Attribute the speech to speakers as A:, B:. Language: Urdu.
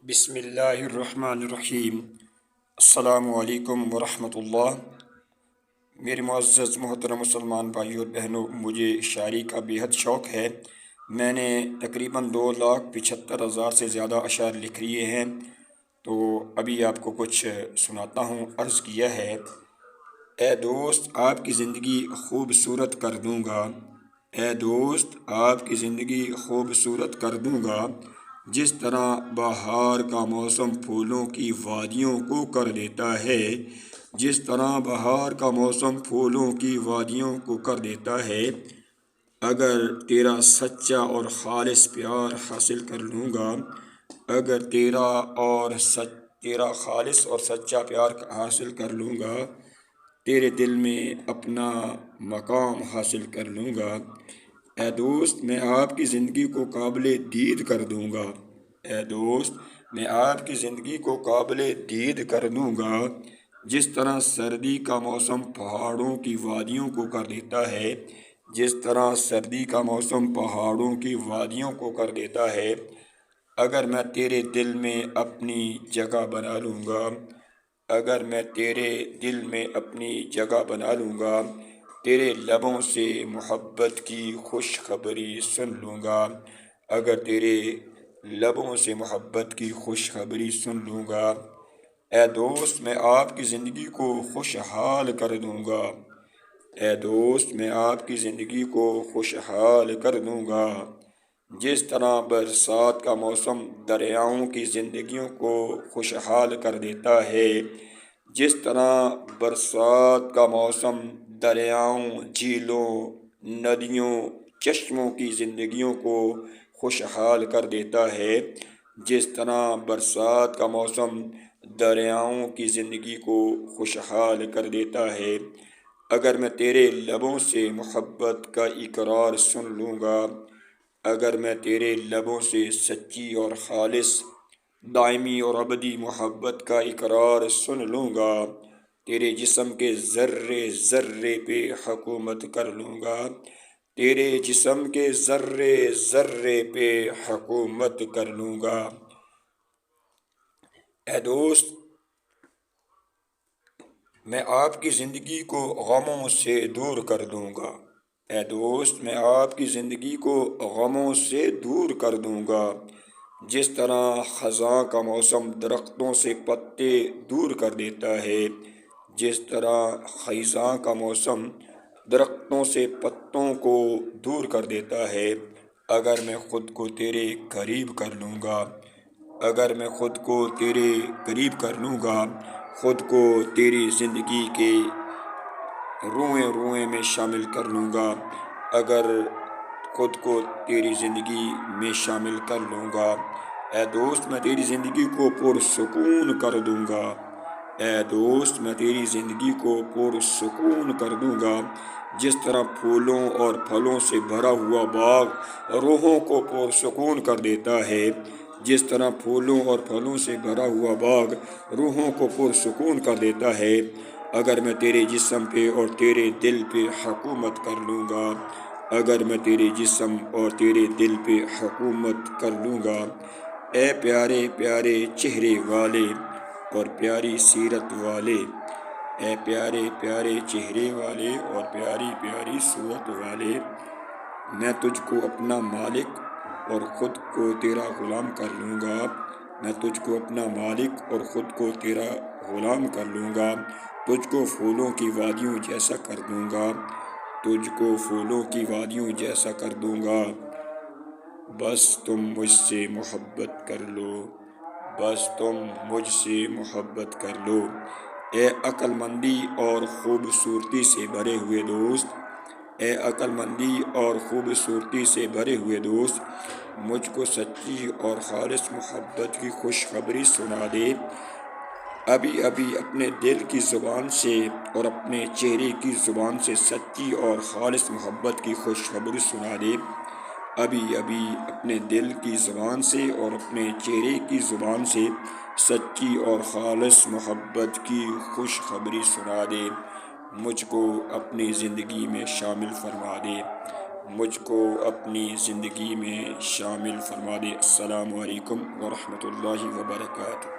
A: بسم اللہ الرحمن الرحیم۔ السلام علیکم ورحمۃ اللہ۔ میرے معزز محترم مسلمان بھائیوں اور بہنوں، مجھے شاعری کا بیحد شوق ہے۔ میں نے تقریباً 2,75,000 سے زیادہ اشعار لکھ لیے ہیں، تو ابھی آپ کو کچھ سناتا ہوں۔ عرض کیا ہے: اے دوست آپ کی زندگی خوبصورت کر دوں گا، اے دوست آپ کی زندگی خوبصورت کر دوں گا، جس طرح بہار کا موسم پھولوں کی وادیوں کو کر دیتا ہے، جس طرح بہار کا موسم پھولوں کی وادیوں کو کر دیتا ہے۔ اگر تیرا سچا اور خالص پیار حاصل کر لوں گا، اگر تیرا خالص اور سچا پیار حاصل کر لوں گا، تیرے دل میں اپنا مقام حاصل کر لوں گا۔ اے دوست میں آپ کی زندگی کو قابل دید کر دوں گا، اے دوست میں آپ کی زندگی کو قابل دید کر دوں گا، جس طرح سردی کا موسم پہاڑوں کی وادیوں کو کر دیتا ہے، جس طرح سردی کا موسم پہاڑوں کی وادیوں کو کر دیتا ہے۔ اگر میں تیرے دل میں اپنی جگہ بنا لوں گا، اگر میں تیرے دل میں اپنی جگہ بنا لوں گا، تیرے لبوں سے محبت کی خوشخبری سن لوں گا، اگر تیرے لبوں سے محبت کی خوشخبری سن لوں گا، اے دوست میں آپ کی زندگی کو خوشحال کر دوں گا، اے دوست میں آپ کی زندگی کو خوشحال کر دوں گا، جس طرح برسات کا موسم دریاؤں کی زندگیوں کو خوشحال کر دیتا ہے، جس طرح برسات کا موسم دریاؤں، جھیلوں، ندیوں، چشموں کی زندگیوں کو خوشحال کر دیتا ہے، جس طرح برسات کا موسم دریاؤں کی زندگی کو خوشحال کر دیتا ہے۔ اگر میں تیرے لبوں سے محبت کا اقرار سن لوں گا، اگر میں تیرے لبوں سے سچی اور خالص، دائمی اور ابدی محبت کا اقرار سن لوں گا، تیرے جسم کے ذرے ذرے پہ حکومت کر لوں گا، تیرے جسم کے ذرے ذرے پہ حکومت کر لوں گا۔ اے دوست میں آپ کی زندگی کو غموں سے دور کر دوں گا، اے دوست میں آپ کی زندگی کو غموں سے دور کر دوں گا، جس طرح خزاں کا موسم درختوں سے پتے دور کر دیتا ہے، جس طرح خزاں کا موسم درختوں سے پتوں کو دور کر دیتا ہے۔ اگر میں خود کو تیرے قریب کر لوں گا، اگر میں خود کو تیرے قریب کر لوں گا، خود کو تیری زندگی کے روئیں روئیں میں شامل کر لوں گا، اگر خود کو تیری زندگی میں شامل کر لوں گا، اے دوست میں تیری زندگی کو پرسکون کر دوں گا، اے دوست میں تیری زندگی کو پرسکون کر دوں گا، جس طرح پھولوں اور پھلوں سے بھرا ہوا باغ روحوں کو پرسکون کر دیتا ہے، جس طرح پھولوں اور پھلوں سے بھرا ہوا باغ روحوں کو پرسکون کر دیتا ہے۔ اگر میں تیرے جسم پہ اور تیرے دل پہ حکومت کر لوں گا، اگر میں تیرے جسم اور تیرے دل پہ حکومت کر لوں گا، اے پیارے پیارے چہرے والے اور پیاری سیرت والے، اے پیارے پیارے چہرے والے اور پیاری پیاری صورت والے، میں تجھ کو اپنا مالک اور خود کو تیرا غلام کر لوں گا، میں تجھ کو اپنا مالک اور خود کو تیرا غلام کر لوں گا، تجھ کو پھولوں کی وادیوں جیسا کر دوں گا، تجھ کو پھولوں کی وادیوں جیسا کر دوں گا، بس تم مجھ سے محبت کر لو، بس تم مجھ سے محبت کر لو۔ اے عقل مندی اور خوبصورتی سے بھرے ہوئے دوست، اے عقل مندی اور خوبصورتی سے بھرے ہوئے دوست، مجھ کو سچی اور خالص محبت کی خوشخبری سنا دے۔ ابھی ابھی اپنے دل کی زبان سے اور اپنے چہرے کی زبان سے سچی اور خالص محبت کی خوشخبری سنا دے، ابھی ابھی اپنے دل کی زبان سے اور اپنے چہرے کی زبان سے سچی اور خالص محبت کی خوشخبری سنا دے، مجھ کو اپنی زندگی میں شامل فرما دے، مجھ کو اپنی زندگی میں شامل فرما دے۔ السلام علیکم ورحمۃ اللہ وبرکاتہ۔